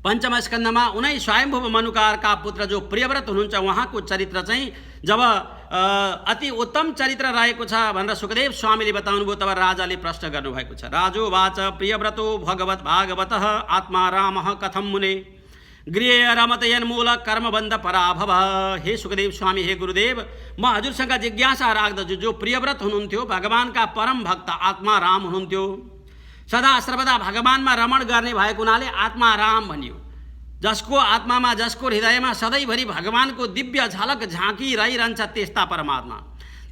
पञ्चम स्कन्धमा उनै स्वयम्भुव मनुकारका पुत्र जो प्रियव्रत हुनुहुन्छ उहाँको चरित्र चाहिँ जब अति उत्तम चरित्र रहेको छ भनेर सुखदेव स्वामीले बताउनुभयो तब राजाले प्रश्न गर्नुभएको छ। राजोवाच प्रियव्रतो भगवत भागवतः आत्मा रामः कथं मुने गृहे रमतयन्मूल कर्मबन्ध पराभव। हे सुखदेव स्वामी, हे गुरुदेव, म हजुरसँग जिज्ञासा राख्दछु। जो प्रियव्रत हुनुहुन्थ्यो, भगवानका परम भक्त आत्मा राम हुनुहुन्थ्यो, सदा सर्वदा भगवानमा रमण गर्ने भएको हुनाले आत्मा राम भनियो। जसको आत्मामा, जसको हृदयमा सधैँभरि भगवानको दिव्य झलक झाँकी रहिरहन्छ त्यस्ता परमात्मा,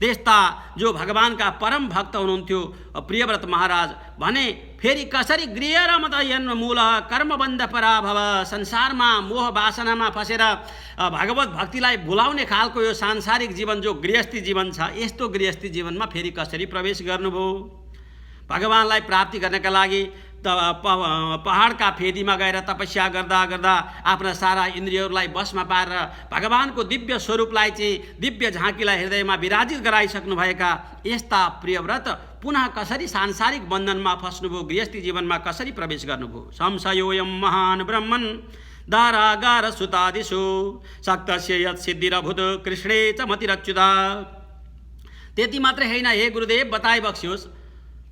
त्यस्ता जो भगवानका परम भक्त हुनुहुन्थ्यो प्रियव्रत महाराज भने फेरि कसरी गृह रमतयन्मूल कर्मबन्ध पराभव, संसारमा मोह वासनामा फसेर भगवत भक्तिलाई भुलाउने खालको यो सांसारिक जीवन जो गृहस्थी जीवन छ, यस्तो गृहस्थी जीवनमा फेरि कसरी प्रवेश गर्नुभयो। भगवानलाई प्राप्ति गर्नका लागि पहाडका फेदीमा गएर तपस्या गर्दा गर्दा आफ्ना सारा इन्द्रियहरूलाई बसमा पारेर भगवानको दिव्य स्वरूपलाई चाहिँ दिव्य झाँकीलाई हृदयमा विराजित गराइसक्नुभएका यस्ता प्रियव्रत पुनः कसरी सांसारिक बन्धनमा फस्नुभयो, गृहस्थी जीवनमा कसरी प्रवेश गर्नुभयो। संशयोऽयं महान् ब्रह्मन् दारागार सुतादिषु शक्तस्य यत् सिद्धिरभूत कृष्णे च मतिरच्युता। त्यति मात्रै होइन, हे गुरुदेव बताइ बक्सियोस्,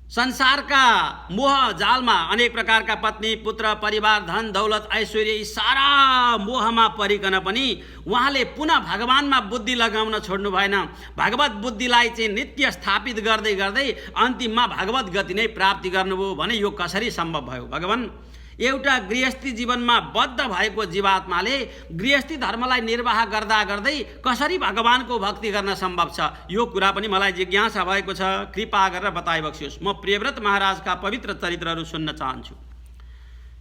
संसारका मोह जालमा अनेक प्रकारका पत्नी, पुत्र, परिवार, धन, दौलत, ऐश्वर्य यी सारा मोहमा परिकन पनि उहाँले पुनः भगवानमा बुद्धि लगाउन छोड्नु भएन। भगवत बुद्धिलाई चाहिँ नित्य स्थापित गर्दै गर्दै अन्तिममा भगवत गति नै प्राप्ति गर्नुभयो भने यो कसरी सम्भव भयो। भगवान एउटा गृहस्थी जीवनमा बद्ध भएको जीवात्माले गृहस्थी धर्मलाई निर्वाह गर्दा गर्दै कसरी भगवानको भक्ति गर्न सम्भव छ, यो कुरा पनि मलाई जिज्ञासा भएको छ। कृपा गरेर बताइ बक्सियोस्। म प्रियव्रत महाराजका पवित्र चरित्रहरू सुन्न चाहन्छु।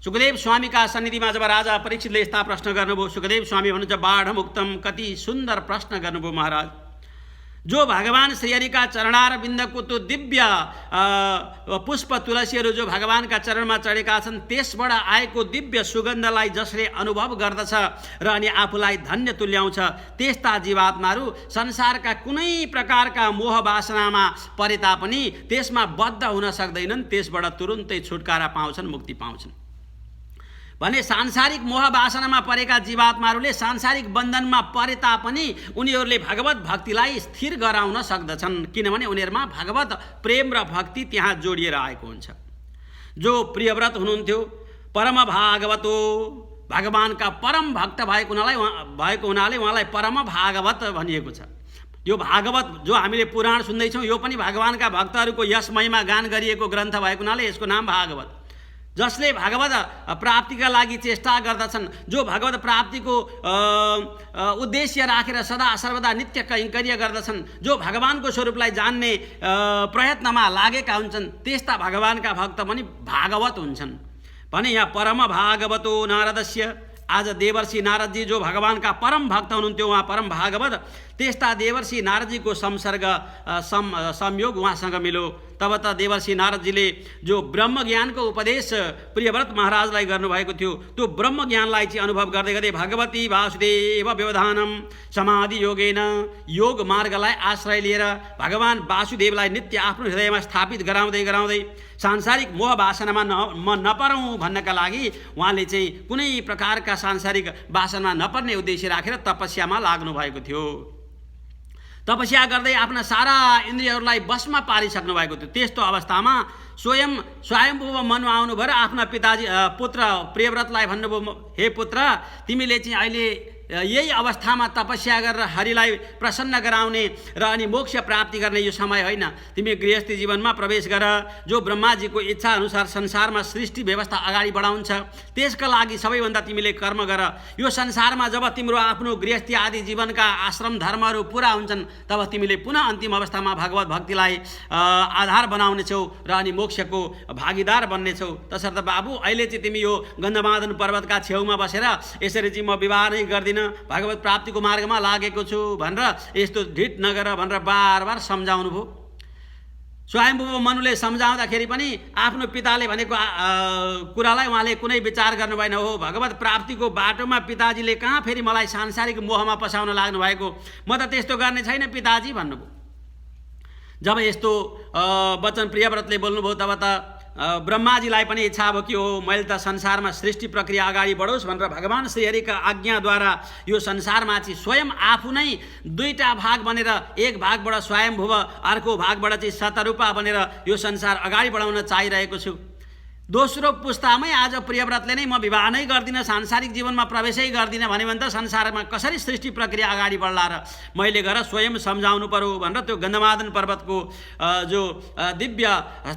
सुखदेव स्वामीका सन्निधिमा जब राजा परीक्षितले यस्ता प्रश्न गर्नुभयो, सुखदेव स्वामी भन्नुहुन्छ, बाढमुक्तम, कति सुन्दर प्रश्न गर्नुभयो महाराज। जो भगवान श्रीहरिका चरणारविन्दको त्यो दिव्य पुष्प तुलसीहरू जो भगवानका चरणमा चढेका छन् त्यसबाट आएको दिव्य सुगन्धलाई जसले अनुभव गर्दछ र अनि आफूलाई धन्य तुल्याउँछ, त्यस्ता जीवात्माहरू संसारका कुनै प्रकारका मोह वासनामा परे तापनि त्यसमा बद्ध हुन सक्दैनन्, त्यसबाट तुरुन्तै छुटकारा पाउँछन्, मुक्ति पाउँछन् भने सांसारिक मोह वासनामा परेका जीवात्माहरूले सांसारिक बन्धनमा परे तापनि उनीहरूले भगवत भक्तिलाई स्थिर गराउन सक्दछन्, किनभने उनीहरूमा भगवत प्रेम र भक्ति त्यहाँ जोडिएर आएको हुन्छ। जो प्रियव्रत हुनुहुन्थ्यो, परम भागवतो, भगवानका परम भक्त भएको हुनाले उहाँलाई परम भागवत भनिएको छ। यो भागवत जो हामीले पुराण सुन्दैछौँ यो पनि भगवानका भक्तहरूको यस महिमा गान गरिएको ग्रन्थ भएको हुनाले यसको नाम भागवत। जसले भगवत प्राप्तिका लागि चेष्टा गर्दछन्, जो भगवत प्राप्तिको उद्देश्य राखेर सदा सर्वदा नित्य कैङ्कर्य गर्दछन्, जो भगवानको स्वरूपलाई जान्ने प्रयत्नमा लागेका हुन्छन्, त्यस्ता भगवानका भक्त पनि भागवत हुन्छन् भने यहाँ परम भागवतो नारदस्य, आज देवर्षि नारदजी जो भगवानका परम भक्त हुनुहुन्थ्यो उहाँ परम भागवत, त्यस्ता देवर्षि नारदजीको संयोग उहाँसँग मिल्यो। तब त देवर्षि नारदजीले जो ब्रह्म ज्ञानको उपदेश प्रियव्रत महाराजलाई गर्नुभएको थियो त्यो ब्रह्म ज्ञानलाई चाहिँ अनुभव गर्दै गर्दै भगवती वासुदेव व्यवधानम समाधि योगेन, योग मार्गलाई आश्रय लिएर भगवान वासुदेवलाई नित्य आफ्नो हृदयमा स्थापित गराउँदै गराउँदै सांसारिक मोह वासनामा म नपरौँ भन्नका लागि उहाँले चाहिँ कुनै प्रकारका सांसारिक वासना नपर्ने उद्देश्य राखेर तपस्यामा लाग्नु भएको थियो। तपस्या गर्दै आफ्ना सारा इन्द्रियहरूलाई बसमा पारिसक्नु भएको थियो। त्यस्तो अवस्थामा स्वयम्भुव मनु आउनुभयो र आफ्ना पिताजी पुत्र प्रियव्रतलाई भन्नुभयो, हे पुत्र, तिमीले चाहिँ अहिले यही अवस्थामा तपस्या गरेर हरिलाई प्रसन्न गराउने र अनि मोक्ष प्राप्ति गर्ने यो समय होइन। तिमी गृहस्थी जीवनमा प्रवेश गर, जो ब्रह्माजीको इच्छा अनुसार संसारमा सृष्टि व्यवस्था अगाडि बढाउँछ त्यसका लागि सबैभन्दा तिमीले कर्म गर। यो संसारमा जब तिम्रो आफ्नो गृहस्थी आदि जीवनका आश्रम धर्महरू पुरा हुन्छन् तब तिमीले पुनः अन्तिम अवस्थामा भगवत भक्तिलाई आधार बनाउनेछौ र अनि मोक्षको भागीदार बन्नेछौ। तसर्थ बाबु, अहिले चाहिँ तिमी यो गन्धमादन पर्वतका छेउमा बसेर यसरी चाहिँ म विवाह नै गर्दिन, भगवत प्राप्तिको मार्गमा लागेको छु भनेर यस्तो ढिट नगर भनेर बार बार सम्झाउनु भयो। स्वयम्भुव मनुले सम्झाउँदाखेरि पनि आफ्नो पिताले भनेको कुरालाई उहाँले कुनै विचार गर्नु भएन। हो, भगवत प्राप्तिको बाटोमा पिताजीले कहाँ फेरि मलाई सांसारिक मोहमा पसाउन लाग्नु भएको, म त त्यस्तो गर्ने छैन पिताजी भन्नुभयो। जब यस्तो वचन प्रियव्रतले बोल्नुभयो तब त ब्रह्माजीलाई पनि इच्छा भयो कि हो मैले त संसारमा सृष्टि प्रक्रिया अगाडि बढोस् भनेर भगवान् श्रीहरिका आज्ञाद्वारा यो संसारमा चाहिँ स्वयं आफू नै दुईटा भाग बनेर एक भागबाट स्वयम्भुव अर्को भागबाट चाहिँ शतरूपा बनेर यो संसार अगाडि बढाउन चाहिरहेको छु। दोस्रो पुस्तामै आज प्रियव्रतले नै म विवाह नै गर्दिनँ, सांसारिक जीवनमा प्रवेशै गर्दिनँ भन्यो भने त संसारमा कसरी सृष्टि प्रक्रिया अगाडि बढ्ला र मैले गएर स्वयं सम्झाउनु पर्यो भनेर त्यो गन्धमादन पर्वतको जो दिव्य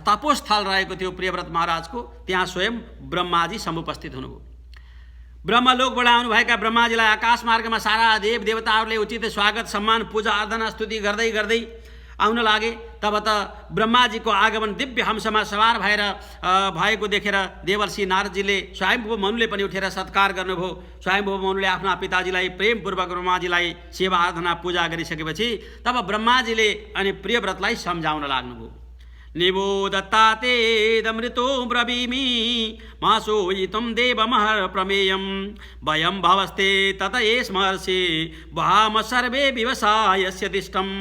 तपोस्थल रहेको थियो प्रियव्रत महाराजको, त्यहाँ स्वयं ब्रह्माजी समुपस्थित हुनुभयो। ब्रह्मलोकबाट आउनुभएका ब्रह्माजीलाई आकाश मार्गमा सारा देव देवताहरूले उचित स्वागत सम्मान पूजा आराधना स्तुति गर्दै गर्दै आउन लागे। तब त ब्रह्माजीको आगमन दिव्य हंसमा सवार भएर भएको देखेर देवर्षि नारदजीले स्वयम्भुव मनुले पनि उठेर सत्कार गर्नुभयो। स्वयम्भुव मनुले आफ्ना पिताजीलाई प्रेमपूर्वक ब्रह्माजीलाई सेवा आराधना पूजा गरिसकेपछि तब ब्रह्माजीले अनि प्रियव्रतलाई सम्झाउन लाग्नुभयो। निबोधत्तातेदमृतो ब्रवीमि मासोयितं देवमहर प्रमेयं वयं भवस्ते तत एस्मर्षे वहाम सर्वे विवसायस्य दिष्टम्।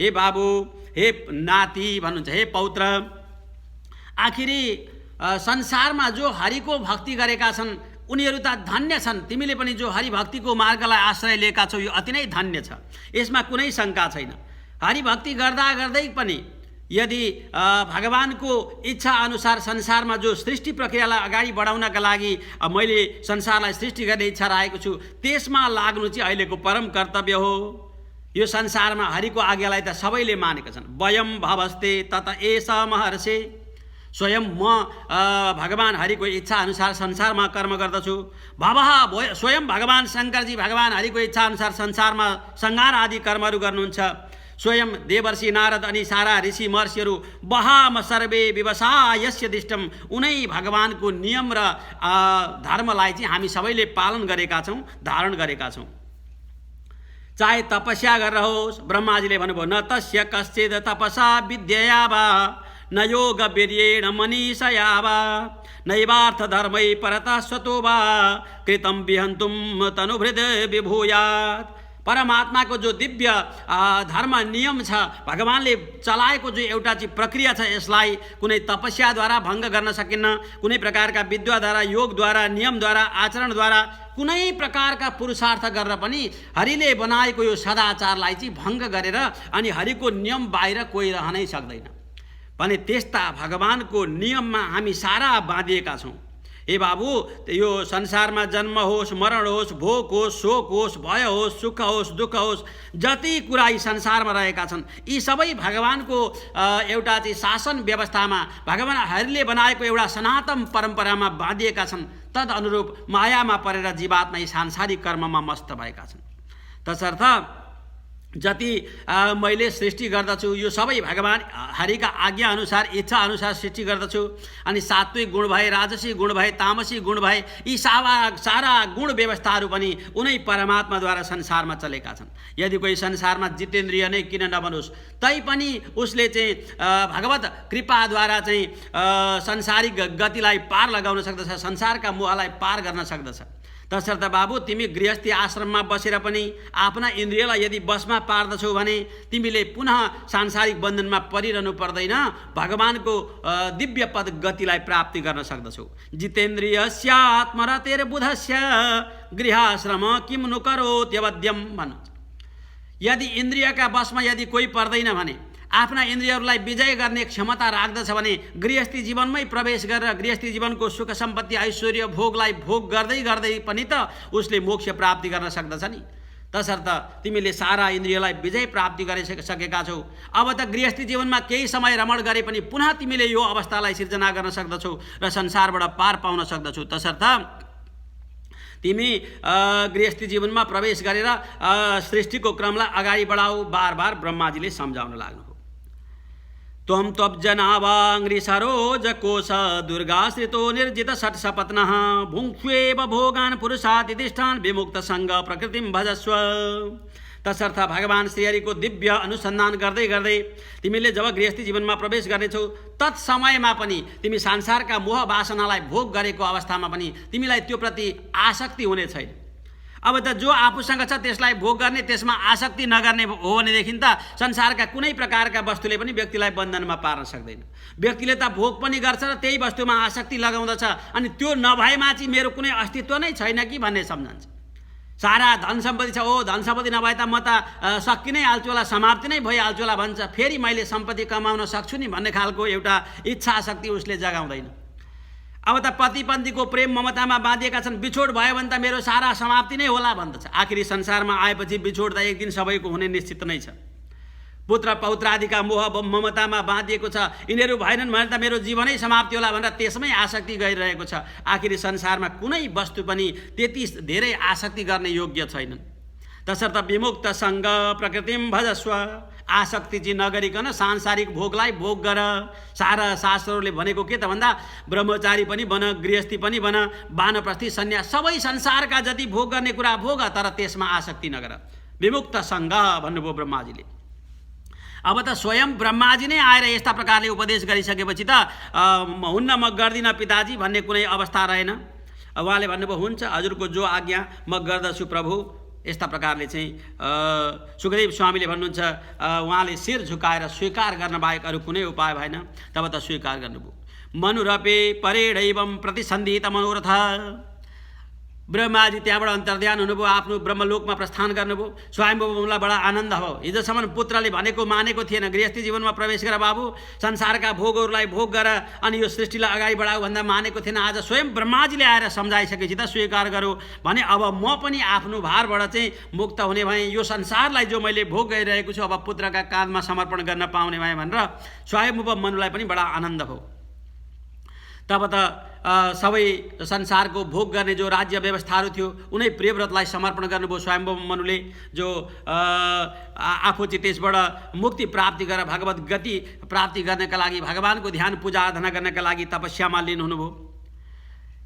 हे बाबु, हे नाति भन्नुहुन्छ, हे पौत्र, आखिरी संसारमा जो हरिको भक्ति गरेका छन् उनीहरू त धन्य छन्। तिमीले पनि जो हरिभक्तिको मार्गलाई आश्रय लिएका छौ यो अति नै धन्य छ, यसमा कुनै शङ्का छैन। हरिभक्ति गर्दा गर्दै पनि यदि भगवानको इच्छा अनुसार संसारमा जो सृष्टि प्रक्रियालाई अगाडि बढाउनका लागि मैले संसारलाई सृष्टि गर्ने इच्छा राखेको छु त्यसमा लाग्नु चाहिँ अहिलेको परम कर्तव्य हो। यो संसारमा हरिको आज्ञालाई त सबैले मानेका छन्। वयं भवस्ते तत एष महर्षे, स्वयं म भगवान हरिको इच्छा अनुसार संसारमा कर्म गर्दछु। भवः स्वयं भगवान शङ्करजी भगवान हरिको इच्छा अनुसार संसारमा संहार आदि कर्महरू गर्नुहुन्छ। स्वयं देवर्षि नारद अनि सारा ऋषि महर्षिहरू वहाम सर्वे विवसायस्य दिष्टम, उनै भगवानको नियम र धर्मलाई चाहिँ हामी सबैले पालन गरेका छौँ, धारण गरेका छौँ। चाहे तपस्या गरेर होस्, ब्रह्माजीले भन्नुभयो न तस्य कश्चित् तपसा विद्यया वा न योग वीर्येण मनीषया वा नैवार्थ धर्मै परतः स्वतो वा कृतं विहन्तुं तनुभृद विभूयात्। परमात्माको जो दिव्य धर्म नियम छ, भगवानले चलाएको जो एउटा चाहिँ प्रक्रिया छ, यसलाई कुनै तपस्याद्वारा भङ्ग गर्न सकिन्न। कुनै प्रकारका विद्याद्वारा, योगद्वारा, नियमद्वारा, आचरणद्वारा, कुनै प्रकारका पुरुषार्थ गरेर पनि हरिले बनाएको यो सदाचारलाई चाहिँ भङ्ग गरेर अनि हरिको नियम बाहिर कोही रहनै सक्दैन भने त्यस्ता भगवानको नियममा हामी सारा बाँधिएका छौँ। हे बाबु, यो संसारमा जन्म होस्, मरण होस्, भोक होस्, शोक होस्, भय होस्, सुख होस्, दुःख होस्, जति कुरा यी संसारमा रहेका छन् यी सबै भगवानको एउटा चाहिँ शासन व्यवस्थामा भगवान हरिले बनाएको एउटा सनातन परम्परामा बाँधिएका छन्। तदअनुरूप मायामा परेर जीवात्मा यी सांसारिक कर्ममा मस्त भएका छन्। तसर्थ जति मैले सृष्टि गर्दछु यो सबै भगवान हरिका आज्ञा अनुसार, इच्छा अनुसार सृष्टि गर्दछु। अनि सात्विक गुण भए, राजसी गुण भए, तामसी गुण भए, यी सारा गुण व्यवस्थाहरू पनि उनै परमात्माद्वारा संसारमा चलेका छन्। यदि कोही संसारमा जितेन्द्रिय नै किन नबनोस् तैपनि उसले चाहिँ भगवत कृपाद्वारा चाहिँ संसारिक गतिलाई पार लगाउन सक्दछ, संसारका मोहलाई पार गर्न सक्दछ। तसर्थ बाबु, तिमी गृहस्थी आश्रममा बसेर पनि आफ्ना इन्द्रियलाई यदि बसमा पार्दछौ भने तिमीले पुनः सांसारिक बन्धनमा परिरहनु पर्दैन, भगवानको दिव्य पद गतिलाई प्राप्ति गर्न सक्दछौ। जितेन्द्रियस्य आत्मरतेर्बुधस्य गृहाश्रम किम नु करोत्यवद्यम भन्नुहुन्छ। यदि इन्द्रियका बसमा यदि कोही पर्दैन भने, आफ्ना इन्द्रियहरूलाई विजय गर्ने क्षमता राख्दछ भने गृहस्थी जीवनमै प्रवेश गरेर गृहस्थी जीवनको सुख सम्पत्ति ऐश्वर्य भोगलाई भोग गर्दै गर्दै पनि त उसले मोक्ष प्राप्ति गर्न सक्दछ नि। तसर्थ तिमीले सारा इन्द्रियलाई विजय प्राप्ति गरिसकेका छौ। अब त गृहस्थी जीवनमा केही समय रमण गरे पनि पुनः तिमीले यो अवस्थालाई सिर्जना गर्न सक्दछौ र संसारबाट पार पाउन सक्दछौ। तसर्थ तिमी गृहस्थी जीवनमा प्रवेश गरेर सृष्टिको क्रमलाई अगाडि बढाऊ, बार बार ब्रह्माजीले सम्झाउन लाग्नुभयो। त्वं त्वब्जनावाङ्घ्रि सरोज कोश दुर्गाश्रितो निर्जित षट् सपत्नः भुङ्क्ष्वेव भोगान् पुरुषातिष्ठान् विमुक्त सङ्ग प्रकृतिं भजस्व। तसर्थ भगवान श्रीहरिको दिव्य अनुसन्धान गर्दै गर्दै तिमीले जब गृहस्थी जीवनमा प्रवेश गर्नेछौ तत्समयमा पनि तिमी संसारका मोह वासनालाई भोग गरेको अवस्थामा पनि तिमीलाई त्यो प्रति आसक्ति हुने छैन। अब त जो आफूसँग छ त्यसलाई भोग गर्ने, त्यसमा आसक्ति नगर्ने हो भनेदेखि त संसारका कुनै प्रकारका वस्तुले पनि व्यक्तिलाई बन्धनमा पार्न सक्दैन। व्यक्तिले त भोग पनि गर्छ र त्यही वस्तुमा आसक्ति लगाउँदछ, अनि त्यो नभएमा चाहिँ मेरो कुनै अस्तित्व नै छैन कि भन्ने सम्झन्छ। सारा धन सम्पत्ति छ, धन सम्पत्ति नभए त म त सकि नै हाल्छु होला, समाप्ति नै भइहाल्छु होला भन्छ, फेरि मैले सम्पत्ति कमाउन सक्छु नि भन्ने खालको एउटा इच्छा शक्ति उसले जगाउँदैन। अब त पति पत्नीको प्रेम ममतामा बाँधिएका छन्, बिछोड भयो भने त मेरो सारा समाप्ति नै होला भन्दछ। आखिरी संसारमा आएपछि बिछोड त एक दिन सबैको हुने निश्चित नै छ। पुत्र पौत्र आदिका मोह ममतामा बाँधिएको छ, यिनीहरू भएनन् भने त मेरो जीवनै समाप्ति होला भनेर त्यसमै आसक्ति गरिरहेको छ। आखिरी संसारमा कुनै वस्तु पनि त्यति धेरै आसक्ति गर्ने योग्य छैनन्। तसर्थ विमुक्त सङ्ग प्रकृतिम भजस्व, आसक्ति चाहिँ नगरिकन सांसारिक भोगलाई भोग गर। सारा शास्त्रहरूले भनेको के त भन्दा ब्रह्मचारी पनि बन, गृहस्थी पनि बन, वानप्रस्थी सन्यास, सबै संसारका जति भोग गर्ने कुरा भोग, तर त्यसमा आसक्ति नगर। विमुक्त सङ्ग भन्नुभयो ब्रह्माजीले। अब त स्वयं ब्रह्माजी नै आएर यस्ता प्रकारले उपदेश गरिसकेपछि त हुन्न म गर्दिनँ पिताजी भन्ने कुनै अवस्था रहेन। उहाँले भन्नुभयो हुन्छ हजुरको जो आज्ञा म गर्दछु प्रभु, यस्ता प्रकारले चाहिँ सुखदेव स्वामीले भन्नुहुन्छ। उहाँले शिर झुकाएर स्वीकार गर्न बाहेक अरू कुनै उपाय भएन। तब त स्वीकार गर्नुभयो। मनुरपे परेणैवं प्रतिसन्धित मनोरथ, ब्रह्माजी त्यहाँबाट अन्तर्ध्यान हुनुभयो, आफ्नो ब्रह्मलोकमा प्रस्थान गर्नुभयो। स्वयम्भुवलाई बडा आनन्द भयो। हिजोसम्म पुत्रले भनेको मानेको थिएन, गृहस्थी जीवनमा प्रवेश गर बाबु, संसारका भोगहरूलाई भोग गर अनि यो सृष्टिलाई अगाडि बढाऊ भन्दा मानेको थिएन। आज स्वयं ब्रह्माजीले आएर सम्झाइसकेपछि त स्वीकार गरौँ भने अब म पनि आफ्नो भारबाट चाहिँ मुक्त हुने भएँ, यो संसारलाई जो मैले भोग गरिरहेको छु अब पुत्रका काँधमा समर्पण गर्न पाउने भएँ भनेर स्वयम्भुव मनुलाई पनि बडा आनन्द भयो। तब त सबै संसारको भोग गर्ने जो राज्य व्यवस्थाहरू थियो उनै प्रियव्रतलाई समर्पण गर्नुभयो स्वयम्भुव मनुले, जो आफू चाहिँ त्यसबाट मुक्ति प्राप्ति गरेर भगवत गति प्राप्ति गर्नका लागि, भगवानको ध्यान पूजा आराधना गर्नका लागि तपस्यामा लिनु हुनुभयो।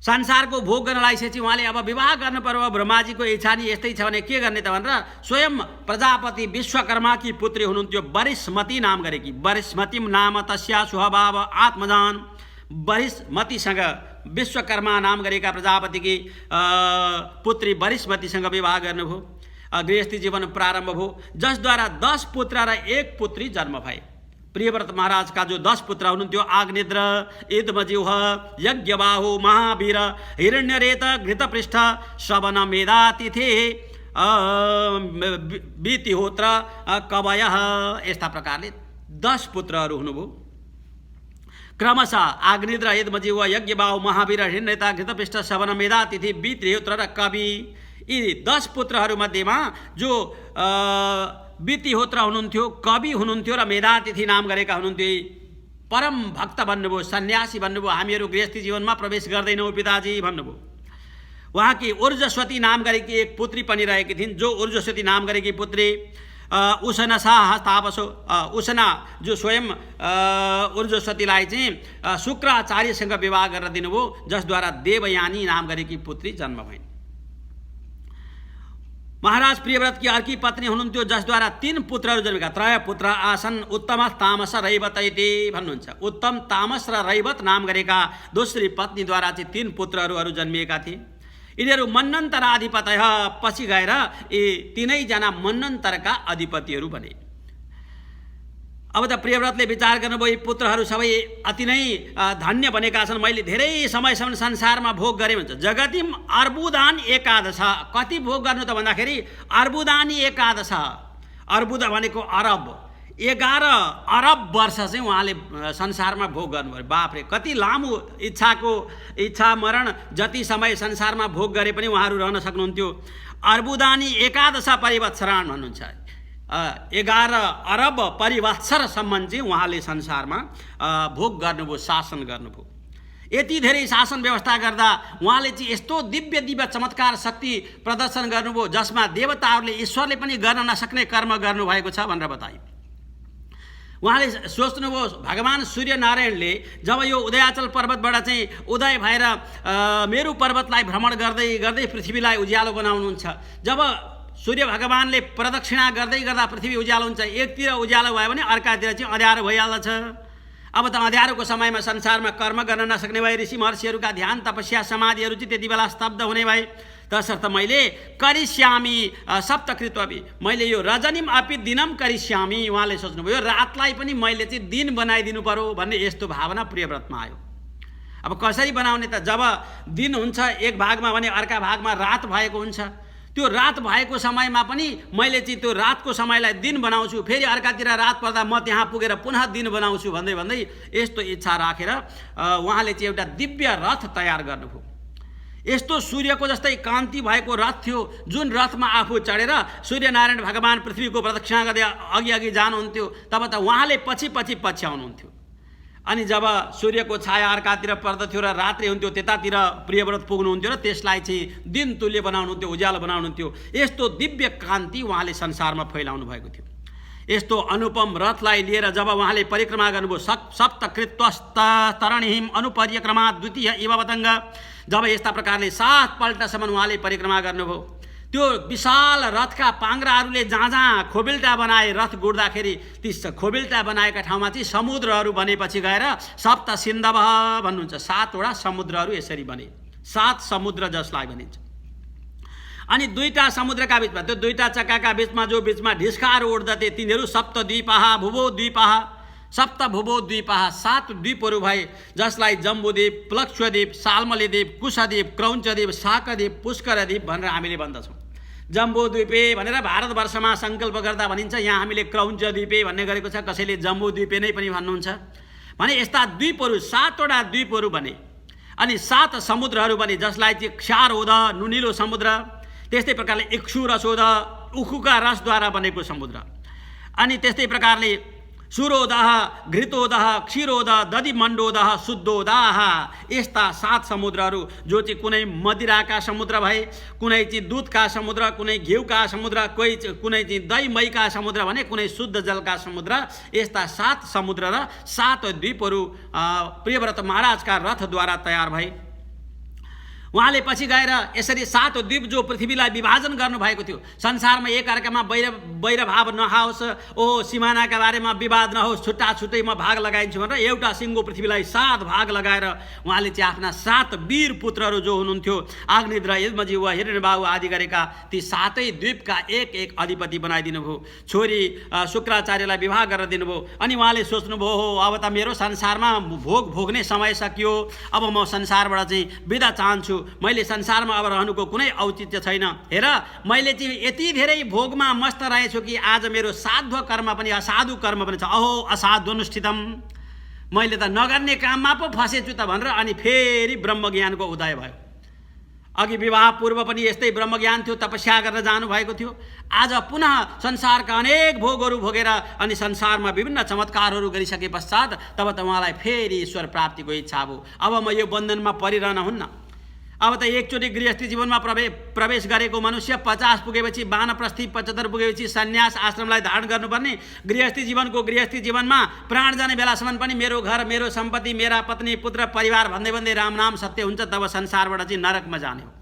संसारको भोग गर्नलाई चाहिँ उहाँले अब विवाह गर्नु पर्यो। ब्रह्माजीको इच्छा नि यस्तै छ भने के गर्ने त भनेर स्वयं प्रजापति विश्वकर्माकी पुत्री हुनुहुन्थ्यो बरिष्मती नाम गरेकी। बरिष्मती नाम तस्या सुहभाव आत्मजान, बरिष्मतीसँग विश्वकर्मा नाम गरेका प्रजापतिकी पुत्री बरिष्मतीसँग विवाह गर्नुभयो। गृहस्थी जीवन प्रारम्भ भयो, जसद्वारा 10 पुत्र र 1 पुत्री जन्म भए। प्रियव्रत महाराजका जो 10 पुत्र हुनुहुन्थ्यो इन्द्र, इदमजिह्व, यज्ञबाहु, महावीर, हिरण्यरेत, घृतपृष्ठ, श्रवण, मेधातिथि, वितिहोत्र, कवयः, यस्ता प्रकारले 10 पुत्रहरू हुनुभयो। क्रमशः आग्निद्र, यज्ञजिह्व, यज्ञबाहु, महावीर, हिरण्यरेत, घृतपृष्ठ, श्रवण, मेधातिथि, वितिहोत्र र कवि, यी 10 पुत्रहरूमध्येमा जो वितिहोत्र हुनुहुन्थ्यो, कवि हुनुहुन्थ्यो र मेधातिथि नाम गरेका हुनुहुन्थ्यो, परम भक्त भन्नुभयो, सन्यासी भन्नुभयो। हामीहरू गृहस्थी जीवनमा प्रवेश गर्दैनौँ पिताजी भन्नुभयो। उहाँकी ऊर्जस्वती नाम गरेकी एक पुत्री पनि रहेकी थिइन्, जो ऊर्जस्वती नाम गरेकी पुत्री उषना शाह तापसो, उषना जो स्वयं ऊर्जस्वतीलाई चाहिँ शुक्राचार्यसँग विवाह गरेर दिनुभयो, जसद्वारा देवयानी नाम गरेकी पुत्री जन्म भइन्। महाराज प्रियव्रत की अर्की पत्नी हुनुहुन्थ्यो, जसद्वारा 3 पुत्रहरू जन्मेका। त्रय पुत्र आसन उत्तम तामस रैवत इति भन्नुहुन्छ। उत्तम, तामस र रैवत नाम गरेका दोस्री पत्नीद्वारा चाहिँ 3 पुत्रहरू जन्मिएका थिए। यिनीहरू मन्वन्तराधिपतय, पछि गएर यी 3 जना मन्वन्तरका अधिपतिहरू बने। अब त प्रियव्रतले विचार गर्नुभयो यी पुत्रहरू सबै अति नै धन्य बनेका छन्, मैले धेरै समयसम्म संसारमा भोग गरेँ भन्छ। जगतिम अर्बुदान एकादश, कति भोग गर्नु त भन्दाखेरि अर्बुदानी एकादश, अर्बुद भनेको अरब, 11 अरब वर्ष चाहिँ उहाँले संसारमा भोग गर्नुभयो। बापरे, कति लामो इच्छा मरण जति समय संसारमा भोग गरे पनि उहाँहरू रहन सक्नुहुन्थ्यो। अर्बुदानी एकादश परिवत्सरान भन्नुहुन्छ। 11 अरब परिवत्सरसम्म चाहिँ उहाँले संसारमा भोग गर्नुभयो, शासन गर्नुभयो। यति धेरै शासन व्यवस्था गर्दा उहाँले चाहिँ यस्तो दिव्य दिव्य चमत्कार शक्ति प्रदर्शन गर्नुभयो, जसमा देवताहरूले, ईश्वरले पनि गर्न नसक्ने कर्म गर्नुभएको छ भनेर बताए। उहाँले सोच्नुभयो भगवान सूर्यनारायणले जब यो उदयाचल पर्वतबाट चाहिँ उदय भएर मेरु पर्वतलाई भ्रमण गर्दै गर्दै पृथ्वीलाई उज्यालो बनाउनुहुन्छ, जब सूर्य भगवानले प्रदक्षिणा गर्दै गर्दा पृथ्वी उज्यालो हुन्छ, एकतिर उज्यालो भयो भने अर्कातिर चाहिँ अँध्यारो भइहाल्दछ। अब त अँध्यारोको समयमा संसारमा कर्म गर्न नसक्ने भए, ऋषि महर्षिहरूका ध्यान तपस्या समाधिहरू चाहिँ त्यति बेला स्तब्ध हुने भए। तसर्थ मैले करिष्यामी सप्तकृत्वपि, मैले यो रजनीम अपि दिनम करिष्यामी, उहाँले सोच्नुभयो यो रातलाई पनि मैले चाहिँ दिन बनाइदिनु पर्यो भन्ने यस्तो भावना प्रियव्रतमा आयो। अब कसरी बनाउने त, जब दिन हुन्छ एक भागमा भने अर्का भागमा रात भएको हुन्छ, त्यो रात भएको समयमा पनि मैले चाहिँ त्यो रातको समयलाई दिन बनाउँछु, फेरि अर्कातिर रात पर्दा म त्यहाँ पुगेर पुनः दिन बनाउँछु भन्दै भन्दै यस्तो इच्छा राखेर उहाँले चाहिँ एउटा दिव्य रथ तयार गर्नुभयो। यस्तो सूर्यको जस्तै कान्ति भएको रथ थियो, जुन रथमा आफू चढेर सूर्यनारायण भगवान पृथ्वीको प्रदक्षिणा गर्दै अघि अघि जानुहुन्थ्यो, तब त उहाँले पछि पछि पछ्याउनुहुन्थ्यो। अनि जब सूर्यको छाया अर्कातिर पर्दथ्यो र रात्रि हुन्थ्यो, त्यतातिर प्रियव्रत पुग्नुहुन्थ्यो र त्यसलाई चाहिँ दिन तुल्य बनाउनुहुन्थ्यो, उज्यालो बनाउनुहुन्थ्यो। यस्तो दिव्य कान्ति उहाँले संसारमा फैलाउनु भएको थियो। यस्तो अनुपम रथलाई लिएर जब उहाँले परिक्रमा गर्नुभयो, सप्तकृत्वस्त तरणिहिम अनुपरिक्रमा द्वितीय इव पतङ्ग, जब यस्ता प्रकारले 7 पल्टसम्म उहाँले परिक्रमा गर्नुभयो, त्यो विशाल रथका पाङ्ग्राहरूले जहाँ जहाँ खोबिल्टा बनाए रथ गुड्दाखेरि ती खोबिल्टा बनाएका ठाउँमा चाहिँ समुद्रहरू बनेपछि गएर सप्त सिन्धव भन्नुहुन्छ, 7वटा समुद्रहरू यसरी बने, 7 समुद्र जसलाई भनिन्छ। अनि 2टा समुद्रका बिचमा, त्यो 2टा चक्काका बिचमा जो बिचमा ढिस्काहरू उड्दथे तिनीहरू सप्तद्वीपाः भुवोद्वीपाः, सप्तभुवोद्वीपाः, 7 द्वीपहरू भए, जसलाई जम्बुद्वीप, प्लक्षद्वीप, साल्मलीद्वीप, कुशद्वीप, क्रौञ्चद्वीप, शाकद्वीप, पुष्करद्वीप भनेर हामीले भन्दछौँ। जम्बुद्वीपे भनेर भारतवर्षमा सङ्कल्प गर्दा भनिन्छ, यहाँ हामीले क्रौञ्चद्वीपे भन्ने गरेको छ, कसैले जम्बुद्वीपे नै पनि भन्नुहुन्छ। भने यस्ता द्वीपहरू 7वटा द्वीपहरू बने। अनि 7 समुद्रहरू बने, जसलाई चाहिँ क्षारोद नुनिलो समुद्र, त्यस्तै प्रकारले इक्षुरसोद उखुका रसद्वारा बनेको समुद्र, अनि त्यस्तै प्रकारले सुरोदह, घृतोदह, क्षीरोदह, दधिमण्डोदह, शुद्धोदह, यस्ता 7 समुद्रहरू जो चाहिँ कुनै मदिराका समुद्र भए, कुनै चाहिँ दुधका समुद्र, कुनै घिउका समुद्र, कुनै चाहिँ दही महीका समुद्र भने, कुनै शुद्ध जलका समुद्र, यस्ता 7 समुद्र र 7 द्वीपहरू प्रियव्रत महाराजका रथद्वारा तयार भए। उहाँले पछि गएर यसरी 7 द्वीप जो पृथ्वीलाई विभाजन गर्नुभएको थियो, संसारमा एक अर्कामा वैरभाव नहोस्, सिमानाका बारेमा विवाद नहोस्, छुट्टा छुट्टैमा भाग लगाइन्छु भनेर एउटा सिङ्गो पृथ्वीलाई 7 भाग लगाएर उहाँले चाहिँ आफ्ना 7 वीर पुत्रहरू जो हुनुहुन्थ्यो, अग्निद्र, यज्मजीव, हिरण्यबाहु आदि गरेका ती 7 द्वीपका एक अधिपति बनाइदिनु भयो। छोरी शुक्राचार्यलाई विवाह गरेर दिनुभयो। अनि उहाँले सोच्नुभयो, हो अब त मेरो संसारमा भोग्ने समय सकियो, अब म संसारबाट चाहिँ बिदा चाहन्छु, मैले संसारमा अब रहनुको कुनै औचित्य छैन। हेर, मैले चाहिँ यति धेरै भोगमा मस्त रहेछु कि आज मेरो साध्व कर्म पनि असाधु कर्म पनि छ। अहो असाधु अनुष्ठितम, मैले त नगर्ने काममा पो फसेछु त भनेर अनि फेरि ब्रह्मज्ञानको उदय भयो। अघि विवाह पूर्व पनि यस्तै ब्रह्मज्ञान थियो, तपस्या गरेर जानुभएको थियो। आज पुनः संसारका अनेक भोगहरू भोगेर अनि संसारमा विभिन्न चमत्कारहरू गरिसके पश्चात तब त उहाँलाई फेरि ईश्वर प्राप्तिको इच्छा भयो। अब म यो बन्धनमा परिरहन हुन्न। अब त एकचोटि गृहस्थी जीवनमा प्रवेश गरेको मनुष्य 50 पुगेपछि वानप्रस्थी, 75 पुगेपछि सन्यास आश्रमलाई धारण गर्नुपर्ने। गृहस्थी जीवनमा प्राण जाने बेलासम्म पनि मेरो घर, मेरो सम्पत्ति, मेरा पत्नी, पुत्र, परिवार भन्दै भन्दै राम नाम सत्य हुन्छ, तब संसारबाट चाहिँ नरकमा जाने हो।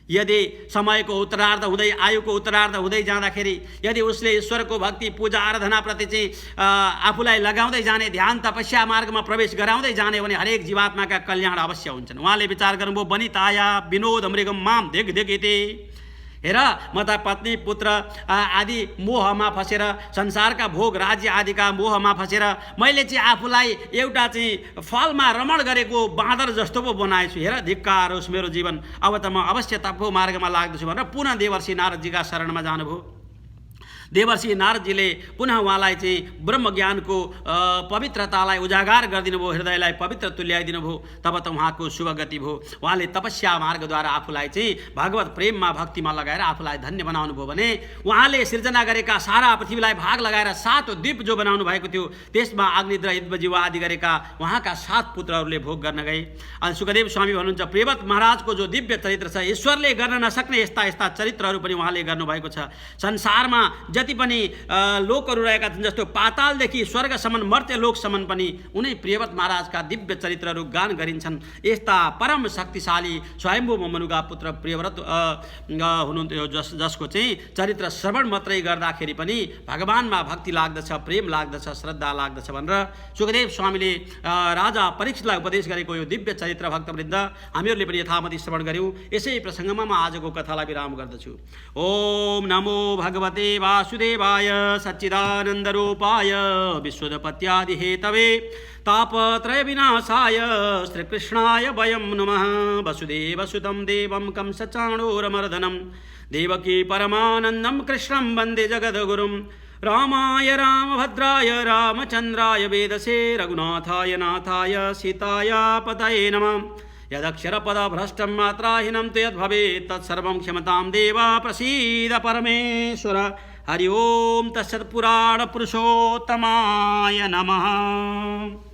यदि समयको उत्तरार्ध हुँदै, आयुको उत्तरार्ध हुँदै जाँदाखेरि यदि उसले ईश्वरको भक्ति, पूजा आराधनाप्रति चाहिँ आफूलाई लगाउँदै जाने, ध्यान तपस्या मार्गमा प्रवेश गराउँदै जाने भने हरेक जीवात्माका कल्याण अवश्य हुन्छन्। उहाँले विचार गर्नुभयो, वनिताया विनोद मृगम माम देख देख इति। हेर, म त पत्नी, पुत्र आदि मोहमा फसेर, संसारका भोग राज्य आदिका मोहमा फसेर मैले चाहिँ आफूलाई एउटा चाहिँ फलमा रमण गरेको बाँदर जस्तो पो बनाएछु। हेर, धिक्कार होस् मेरो जीवन, अब त म अवश्य तपो मार्गमा लाग्दछु भनेर पुनः देवर्षि नारदजीका शरणमा जानुभयो। देवर्षि नारदजीले पुनः उहाँलाई चाहिँ ब्रह्मज्ञानको पवित्रतालाई उजागर गरिदिनु भयो, हृदयलाई पवित्र तुल्याइदिनु भयो। तब त उहाँको शुभ गति भयो। उहाँले तपस्या मार्गद्वारा आफूलाई चाहिँ भगवत प्रेममा, भक्तिमा लगाएर आफूलाई धन्य बनाउनु भयो भने उहाँले सिर्जना गरेका सारा पृथ्वीलाई भाग लगाएर 7 द्वीप जो बनाउनु भएको थियो, त्यसमा अग्निद्र, यज्मजीव आदि गरेका उहाँका 7 पुत्रहरूले भोग गर्न गए। अनि सुखदेव स्वामी भन्नुहुन्छ, प्रियव्रत महाराजको जो दिव्य चरित्र छ, ईश्वरले गर्न नसक्ने यस्ता यस्ता चरित्रहरू पनि उहाँले गर्नुभएको छ। संसारमा जति पनि लोकहरू रहेका छन्, जस्तो पातालदेखि स्वर्गसम्म मर्त्य लोकसम्म पनि उनै प्रियव्रत महाराजका दिव्य चरित्रहरू गान गरिन्छन्। यस्ता परम शक्तिशाली स्वयम्भू मनुका पुत्र प्रियव्रत हुनुहुन्थ्यो, जसको चाहिँ चरित्र श्रवण मात्रै गर्दाखेरि पनि भगवानमा भक्ति लाग्दछ, प्रेम लाग्दछ, श्रद्धा लाग्दछ भनेर सुखदेव स्वामीले राजा परीक्षितलाई उपदेश गरेको यो दिव्य चरित्र भक्तवृन्द हामीहरूले पनि यथामति श्रवण गऱ्यौँ। यसै प्रसङ्गमा म आजको कथालाई विराम गर्दछु। ओम नमो भगवते वासुदेवाय सच्चिदानन्दरूपाय विश्वोत्पत्त्यादि हेतवे तापत्रय विनाशाय श्रीकृष्णाय वयं नमः। वसुदेवसुतं देवं कंसचाणूरमर्दनं देवकी परमानन्दं कृष्णं वन्दे जगद्गुरुं। रामाय रामभद्राय रामचन्द्राय वेदसे रघुनाथाय नाथाय सीताय पतये नमः। यदक्षरपदभ्रष्टं मात्राहीनं तु यद्भवेत् तत्सर्वं क्षमतां देव प्रसीद परमेश्वर। हरि ओं तत्सत्पुराणपुरुषोत्तमाय नमः।